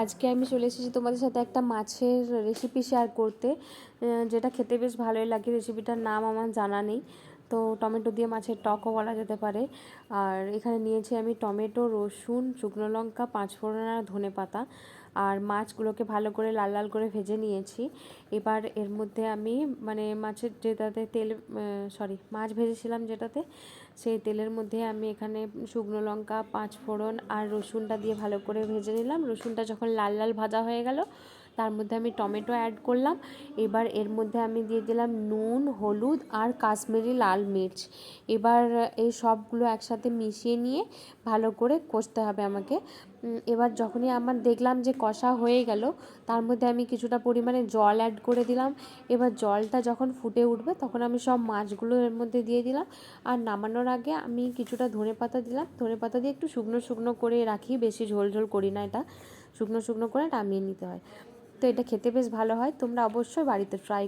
আজকে আমি চলে এসেছি তোমাদের সাথে একটা মাছের রেসিপি শেয়ার করতে, যেটা খেতে বেশ ভালোই লাগে। রেসিপিটার নাম আমার জানা নেই, তো টমেটো দিয়ে মাছের টকও বলা যেতে পারে। আর এখানে নিয়েছি আমি টমেটো, রসুন, শুকনো লঙ্কা, পাঁচফোড়ন আর ধনেপাতা। আর মাছগুলোকে ভালো করে লাল লাল করে ভেজে নিয়েছি। এবার এর মধ্যে আমি মাছের যেটাতে মাছ ভেজেছিলাম যেটাতে, সেই তেলের মধ্যে আমি এখানে শুকনো লঙ্কা, পাঁচফোড়ন আর রসুনটা দিয়ে ভালো করে ভেজে নিলাম। রসুনটা যখন লাল লাল ভাজা হয়ে গেল, তার মধ্যে আমি টমেটো অ্যাড করলাম। এবার এর মধ্যে আমি দিয়ে দিলাম নুন, হলুদ আর কাশ্মীরি লাল মির্চ। এবার এই সবগুলো একসাথে মিশিয়ে নিয়ে ভালো করে কষতে হবে আমাকে। এবার যখনই আমার দেখলাম যে কষা হয়ে গেল, তার মধ্যে আমি কিছুটা পরিমাণে জল অ্যাড করে দিলাম। এবার জলটা যখন ফুটে উঠবে, তখন আমি সব মাছগুলো এর মধ্যে দিয়ে দিলাম। আর নামানোর আগে আমি কিছুটা ধনেপাতা দিলাম। ধনেপাতা দিয়ে একটু শুকনো শুকনো করে রাখি, বেশি ঝোল ঝোল করি না, এটা শুকনো শুকনো করে নামিয়ে নিতে হয়। তো এটা খেতে বেশ ভালো হয়, তোমরা অবশ্যই বাড়িতে ট্রাই